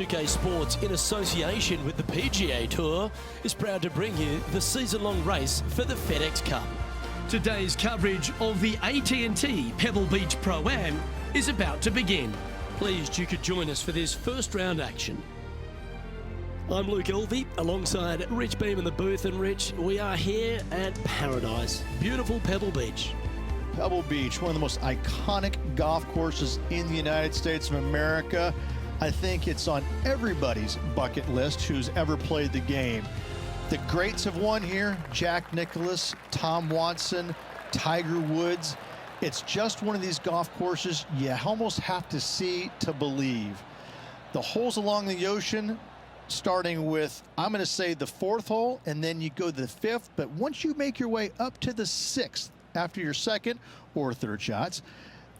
2K Sports, in association with the PGA Tour, is proud to bring you the season-long race for the FedEx Cup. Today's coverage of the AT&T Pebble Beach Pro-Am is about to begin. Pleased you could join us for this first round action. I'm Luke Elvey, alongside Rich Beam in the booth, and Rich, we are here at Paradise, beautiful Pebble Beach. Pebble Beach, one of the most iconic golf courses in the United States of America. I think it's on everybody's bucket list who's ever played the game. The greats have won here: Jack Nicklaus, Tom Watson, Tiger Woods. It's just one of these golf courses you almost have to see to believe. The holes along the ocean, starting with, I'm going to say, the fourth hole, and then you go to the fifth. But once you make your way up to the sixth after your second or third shots,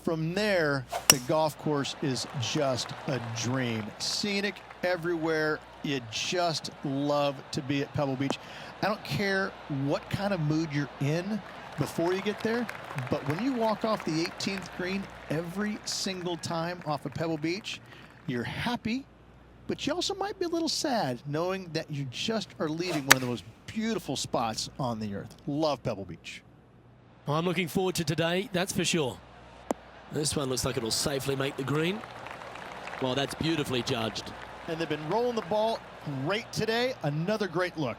from there, the golf course is just a dream. Scenic everywhere. You just love to be at Pebble Beach. I don't care what kind of mood you're in before you get there, but when you walk off the 18th green every single time off of Pebble Beach, you're happy, but you also might be a little sad knowing that you just are leaving one of the most beautiful spots on the earth. Love Pebble Beach. I'm looking forward to today, that's for sure. This one looks like it'll safely make the green. Well, that's beautifully judged. And they've been rolling the ball great today. Another great look.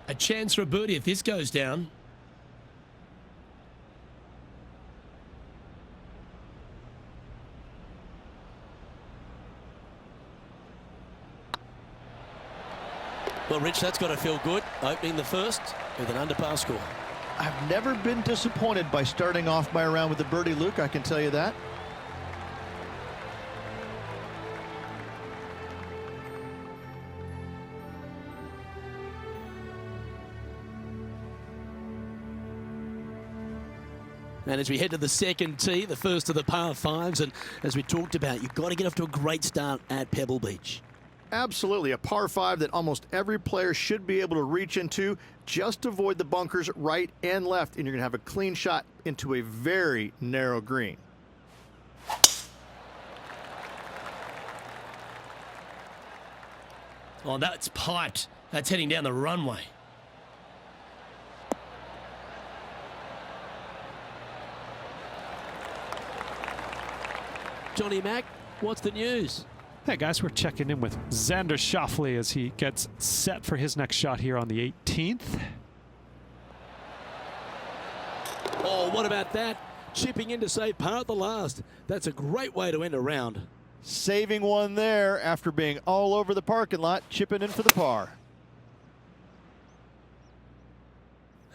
A chance for a birdie if this goes down. Well, Rich, that's got to feel good, opening the first with an under-par score. I've never been disappointed by starting off my round with a birdie, Luke, I can tell you that. And as we head to the second tee, the first of the par fives, and as we talked about, you've got to get off to a great start at Pebble Beach. Absolutely, a par five that almost every player should be able to reach into. Just avoid the bunkers right and left, and you're going to have a clean shot into a very narrow green. Oh, that's piped. That's heading down the runway. Johnny Mack, what's the news? Hey guys, we're checking in with Xander Schauffele as he gets set for his next shot here on the 18th. Oh, what about that? Chipping in to save par at the last. That's a great way to end a round. Saving one there after being all over the parking lot, chipping in for the par.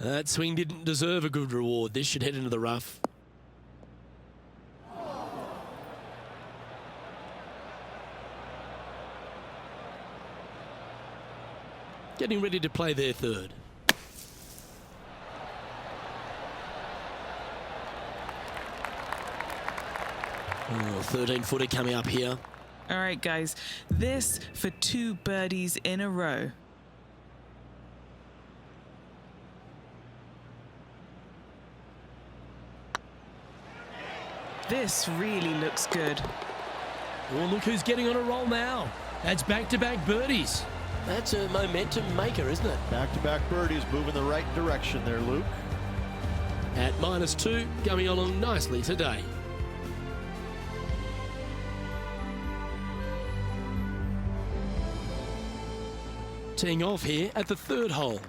That swing didn't deserve a good reward. This should head into the rough. Getting ready to play their third. Oh, 13-footer coming up here. All right, guys, this for 2 birdies in a row. This really looks good. Oh, look who's getting on a roll now. That's back-to-back birdies. That's a momentum maker, isn't it? Back-to-back birdies, moving the right direction there, Luke. At -2, going along nicely today. Teeing off here at the third hole.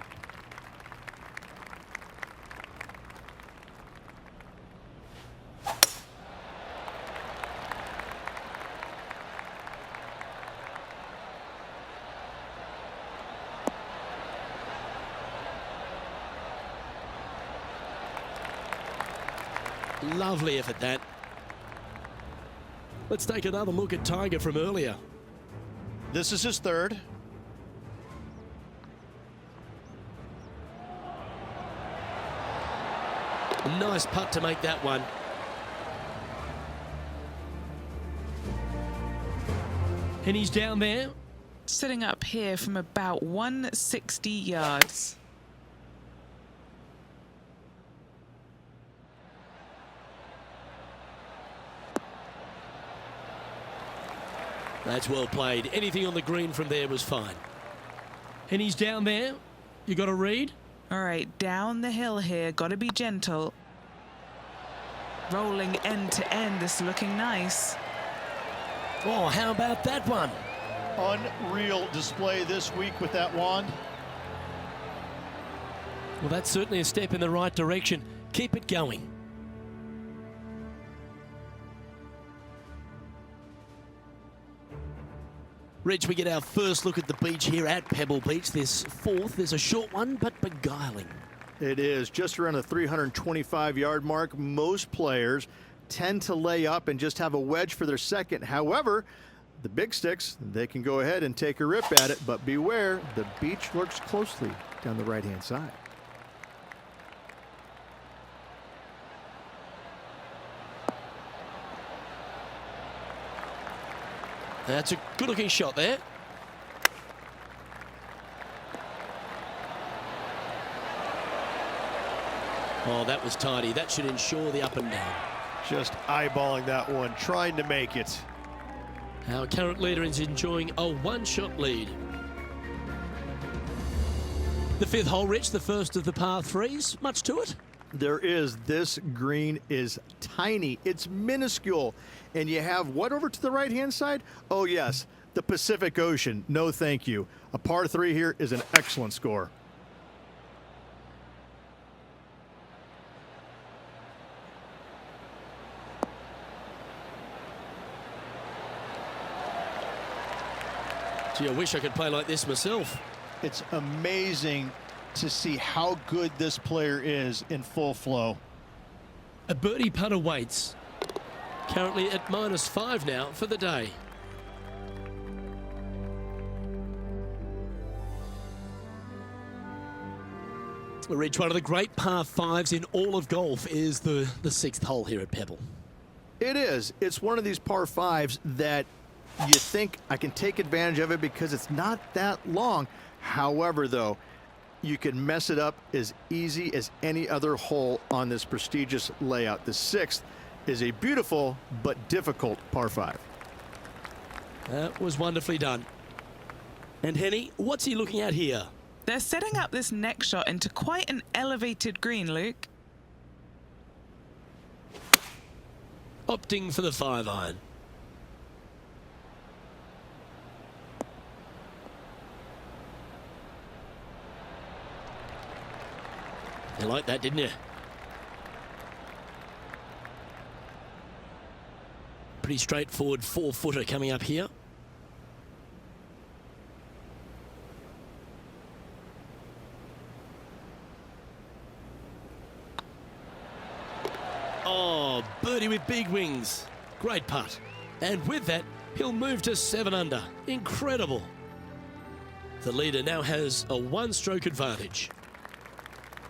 Lovely effort, that. Let's take another look at Tiger from earlier. This is his third. A nice putt to make that one. And he's down there. Sitting up here from about 160 yards. That's well played. Anything on the green from there was fine. And he's down there. You got to read. All right, down the hill here. Got to be gentle. Rolling end to end. This is looking nice. Oh, how about that one? Unreal display this week with that wand. Well, that's certainly a step in the right direction. Keep it going. Rich, we get our first look at the beach here at Pebble Beach. This fourth is a short one, but beguiling. It is just around the 325-yard mark. Most players tend to lay up and just have a wedge for their second. However, the big sticks, they can go ahead and take a rip at it, but beware, the beach lurks closely down the right-hand side. That's a good-looking shot there. Oh, that was tidy. That should ensure the up and down. Just eyeballing that one, trying to make it. Our current leader is enjoying a one-shot lead. The fifth hole, Rich, the first of the par threes. Much to it? There is. This green is tiny. It's minuscule. And you have what over to the right-hand side? Oh, yes, the Pacific Ocean. No, thank you. A par three here is an excellent score. Gee, I wish I could play like this myself. It's amazing to see how good this player is in full flow. A birdie putt awaits. Currently at -5 now for the day. Rich, one of the great par fives in all of golf is the sixth hole here at Pebble. It is. It's one of these par fives that you think I can take advantage of it because it's not that long. However, though, you can mess it up as easy as any other hole on this prestigious layout. The sixth is a beautiful but difficult par five. That was wonderfully done. And Henny, what's he looking at here? They're setting up this next shot into quite an elevated green, Luke. Opting for the 5-iron. You liked that, didn't you? Pretty straightforward 4-footer coming up here. Oh, birdie with big wings. Great putt. And with that, he'll move to 7 under. Incredible. The leader now has a one-stroke advantage.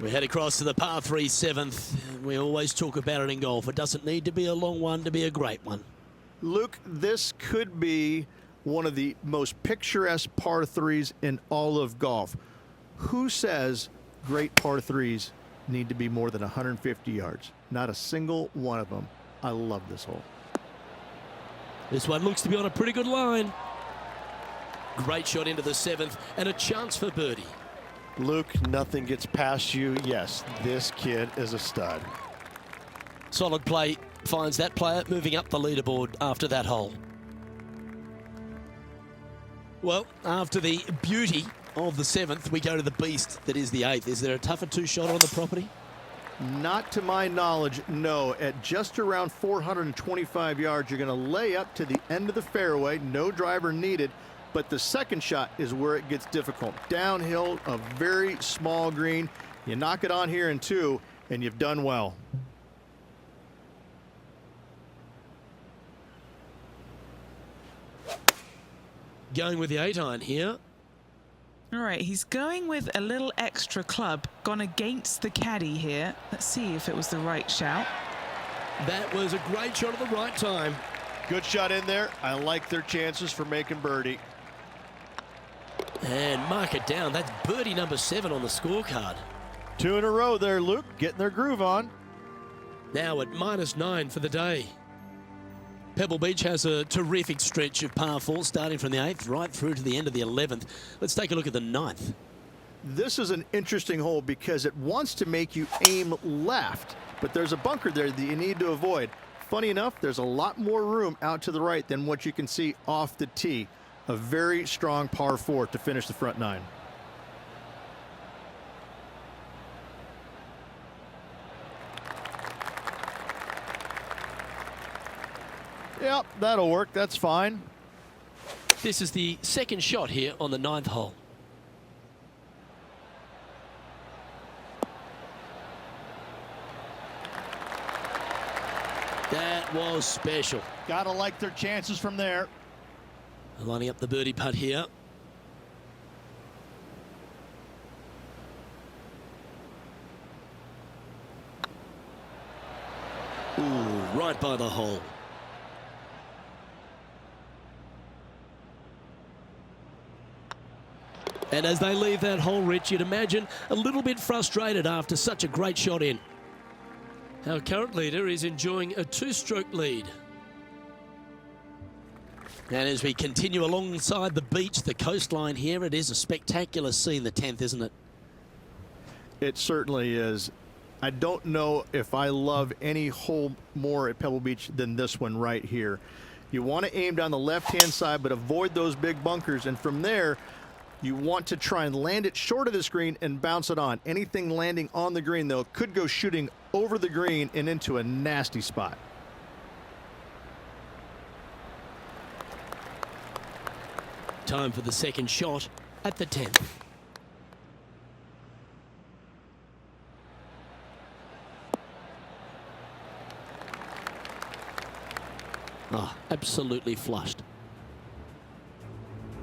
We head across to the par 3 7th. We always talk about it in golf. It doesn't need to be a long one to be a great one. Luke, this could be one of the most picturesque par threes in all of golf. Who says great par threes need to be more than 150 yards? Not a single one of them. I love this hole. This one looks to be on a pretty good line. Great shot into the 7th and a chance for birdie. Luke, nothing gets past you. Yes, this kid is a stud. Solid play finds that player moving up the leaderboard after that hole. Well, after the beauty of the 7th, we go to the beast that is the 8th. Is there a tougher two-shot on the property? Not to my knowledge, no. At just around 425 yards, you're going to lay up to the end of the fairway. No driver needed. But the second shot is where it gets difficult. Downhill, a very small green. You knock it on here in 2, and you've done well. Going with the 8-iron here. All right, he's going with a little extra club. Gone against the caddy here. Let's see if it was the right shout. That was a great shot at the right time. Good shot in there. I like their chances for making birdie. And mark it down. That's birdie number 7 on the scorecard. 2 in a row there, Luke. Getting their groove on. Now at -9 for the day. Pebble Beach has a terrific stretch of par 4 starting from the 8th right through to the end of the 11th. Let's take a look at the 9th. This is an interesting hole because it wants to make you aim left, but there's a bunker there that you need to avoid. Funny enough, there's a lot more room out to the right than what you can see off the tee. A very strong par 4 to finish the front 9. Yep, that'll work. That's fine. This is the second shot here on the 9th hole. That was special. Gotta like their chances from there. Lining up the birdie putt here. Ooh, right by the hole. And as they leave that hole, Rich, you'd imagine a little bit frustrated after such a great shot in. Our current leader is enjoying a 2-stroke lead. And as we continue alongside the beach, the coastline here, it is a spectacular scene, the 10th, isn't it? It certainly is. I don't know if I love any hole more at Pebble Beach than this one right here. You want to aim down the left-hand side, but avoid those big bunkers. And from there, you want to try and land it short of the green and bounce it on. Anything landing on the green, though, could go shooting over the green and into a nasty spot. Time for the second shot at the 10th. Ah, absolutely flushed.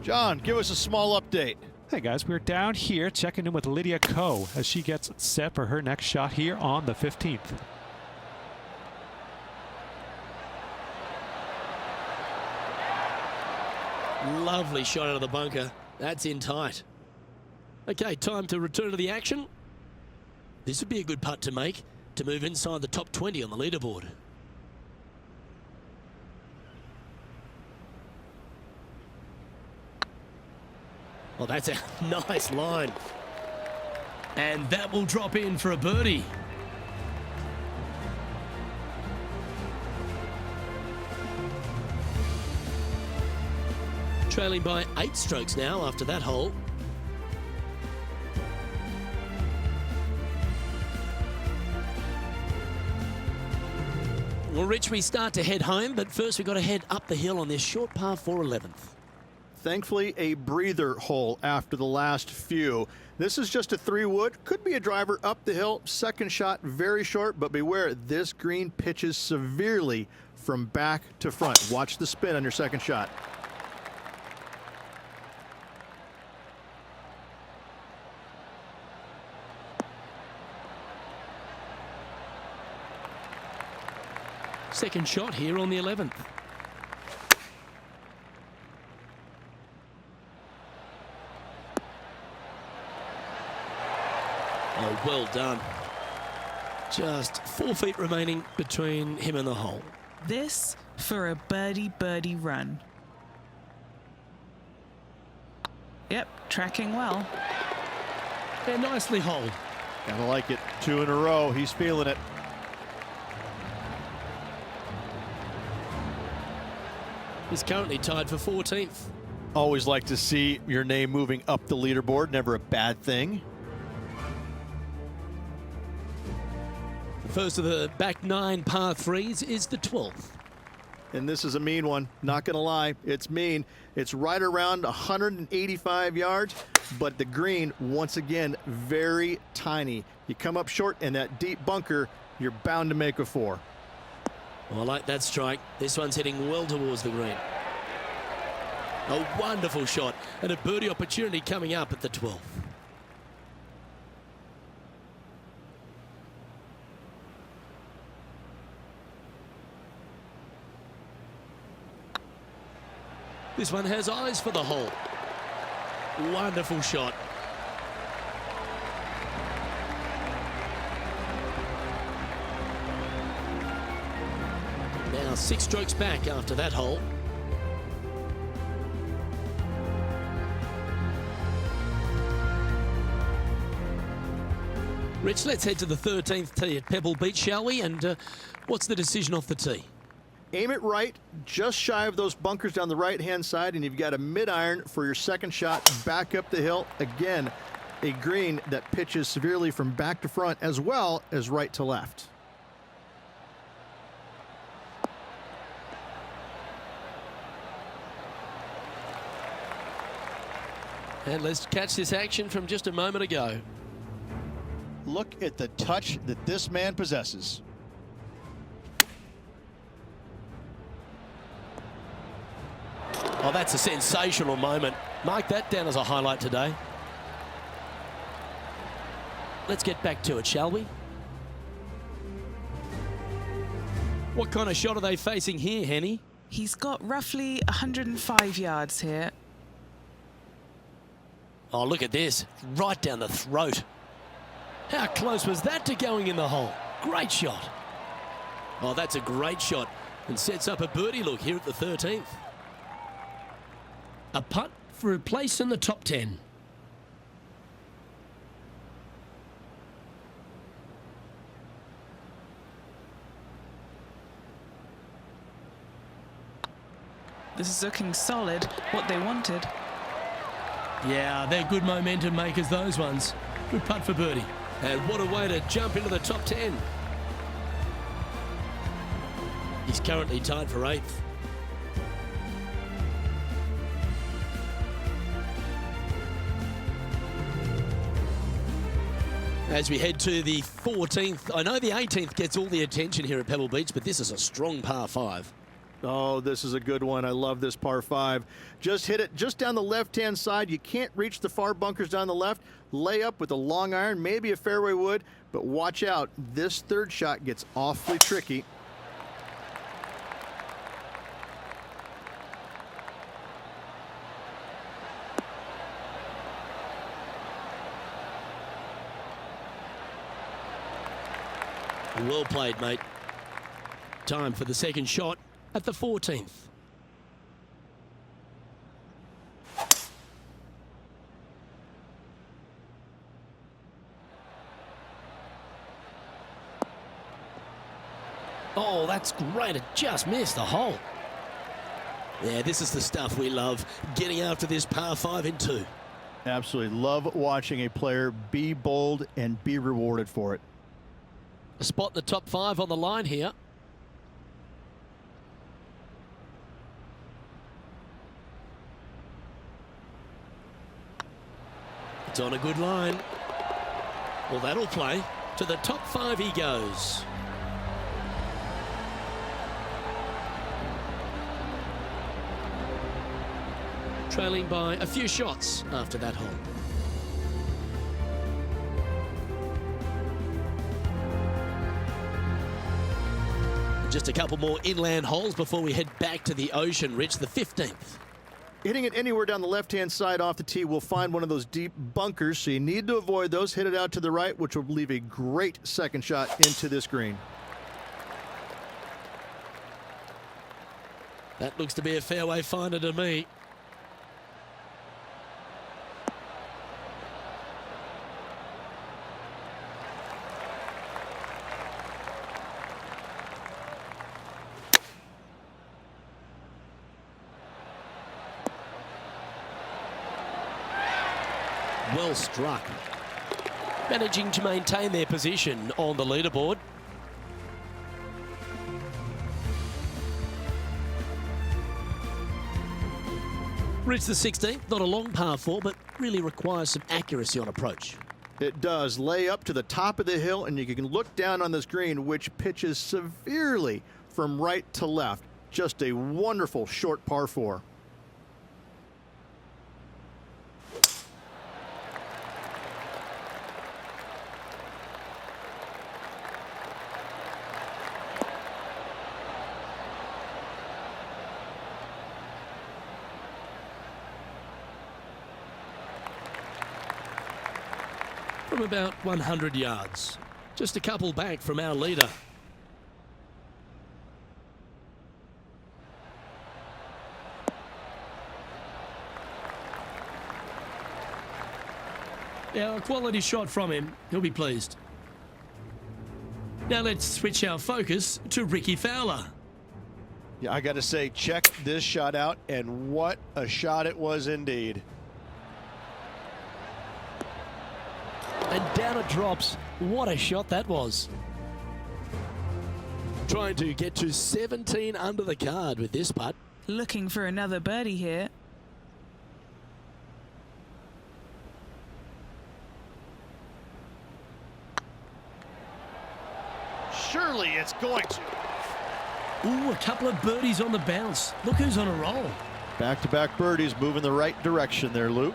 John, give us a small update. Hey guys, we're down here checking in with Lydia Ko as she gets set for her next shot here on the 15th. Lovely shot out of the bunker. That's in tight. Okay, time to return to the action. This would be a good putt to make to move inside the top 20 on the leaderboard. Well, that's a nice line. And that will drop in for a birdie. Trailing by 8 strokes now after that hole. Well, Rich, we start to head home, but first we've got to head up the hill on this short par 4 11th. Thankfully, a breather hole after the last few. This is just a 3-wood. Could be a driver up the hill. Second shot, very short, but beware, this green pitches severely from back to front. Watch the spin on your second shot. Second shot here on the 11th. Oh, well done. Just 4 feet remaining between him and the hole. This for a birdie run. Yep, tracking well. And nicely holed. Gotta like it. 2 in a row. He's feeling it. He's currently tied for 14th. Always like to see your name moving up the leaderboard. Never a bad thing. The first of the back 9 par 3s is the 12th. And this is a mean one. Not going to lie. It's mean. It's right around 185 yards, but the green, once again, very tiny. You come up short in that deep bunker, you're bound to make a 4. Well, I like that strike. This one's heading well towards the green. A wonderful shot and a birdie opportunity coming up at the 12th. This one has eyes for the hole. Wonderful shot. Now now 6 strokes back after that hole. Rich, let's head to the 13th tee at Pebble Beach, shall we? And what's the decision off the tee? Aim it right, just shy of those bunkers down the right-hand side, and you've got a mid-iron for your second shot back up the hill. Again, a green that pitches severely from back to front as well as right to left. And let's catch this action from just a moment ago. Look at the touch that this man possesses. Oh, that's a sensational moment. Mark that down as a highlight today. Let's get back to it, shall we? What kind of shot are they facing here, Henny? He's got roughly 105 yards here. Oh, look at this. Right down the throat. How close was that to going in the hole? Great shot. Oh, that's a great shot and sets up a birdie look here at the 13th. A putt for a place in the top 10. This is looking solid, what they wanted. Yeah, they're good momentum makers, those ones. Good putt for birdie. And what a way to jump into the top 10. He's currently tied for 8th. As we head to the 14th, I know the 18th gets all the attention here at Pebble Beach, but this is a strong par 5. Oh, this is a good one. I love this par 5. Just hit it just down the left-hand side. You can't reach the far bunkers down the left. Lay up with a long iron, maybe a fairway wood, but watch out. This third shot gets awfully tricky. Well played, mate. Time for the second shot at the 14th. Oh, that's great. It just missed the hole. Yeah, this is the stuff we love. Getting after this par 5 in 2. Absolutely love watching a player be bold and be rewarded for it. A spot in the top 5 on the line here. It's on a good line. Well, that'll play. To the top 5 he goes. Trailing by a few shots after that hole. Just a couple more inland holes before we head back to the ocean, Rich, the 15th. Hitting it anywhere down the left-hand side off the tee will find one of those deep bunkers, so you need to avoid those. Hit it out to the right, which will leave a great second shot into this green. That looks to be a fairway finder to me. Well struck. Managing to maintain their position on the leaderboard. Reach the 16th, not a long par 4, but really requires some accuracy on approach. It does. Lay up to the top of the hill, and you can look down on this green, which pitches severely from right to left. Just a wonderful short par 4. From about 100 yards. Just a couple back from our leader. Now, a quality shot from him. He'll be pleased. Now let's switch our focus to Ricky Fowler. Yeah, I got to say, check this shot out, and what a shot it was indeed. And down it drops. What a shot that was. Trying to get to 17 under the card with this putt. Looking for another birdie here. Surely it's going to. Ooh, a couple of birdies on the bounce. Look who's on a roll. Back-to-back birdies, moving the right direction there, Luke.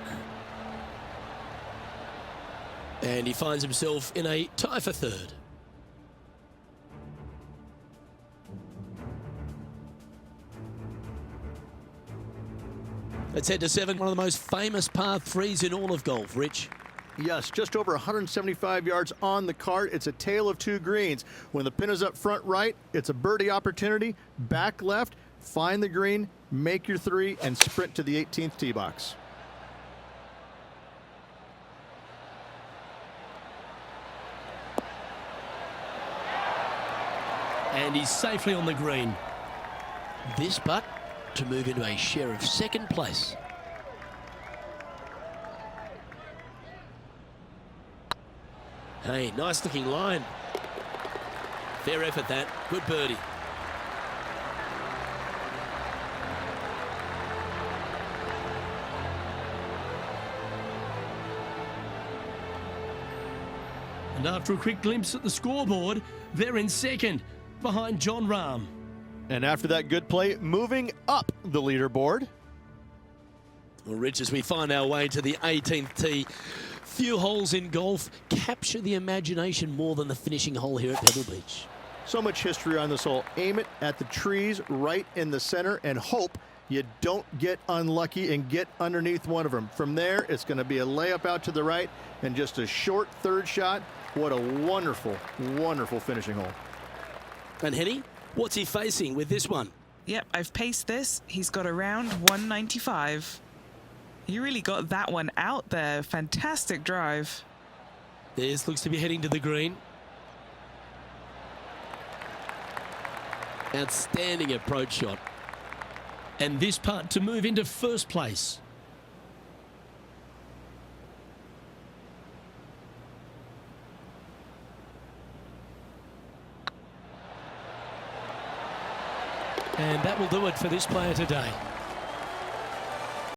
And he finds himself in a tie for third. Let's head to 7, one of the most famous par 3s in all of golf, Rich. Yes, just over 175 yards on the cart. It's a tale of two greens. When the pin is up front right, it's a birdie opportunity. Back left, find the green, make your 3, and sprint to the 18th tee box. And he's safely on the green. This putt to move into a share of second place. Hey, nice looking line. Fair effort that. Good birdie. And after a quick glimpse at the scoreboard, they're in second, behind John Rahm. And after that good play, moving up the leaderboard. Well, Rich, as we find our way to the 18th tee, few holes in golf capture the imagination more than the finishing hole here at Pebble Beach. So much history on this hole. Aim it at the trees right in the center and hope you don't get unlucky and get underneath one of them. From there, it's going to be a layup out to the right and just a short third shot. What a wonderful, wonderful finishing hole. And Henny, what's he facing with this one? Yep, I've paced this. He's got around 195. He really got that one out there. Fantastic drive. This looks to be heading to the green. Outstanding approach shot. And this putt to move into first place. And that will do it for this player today.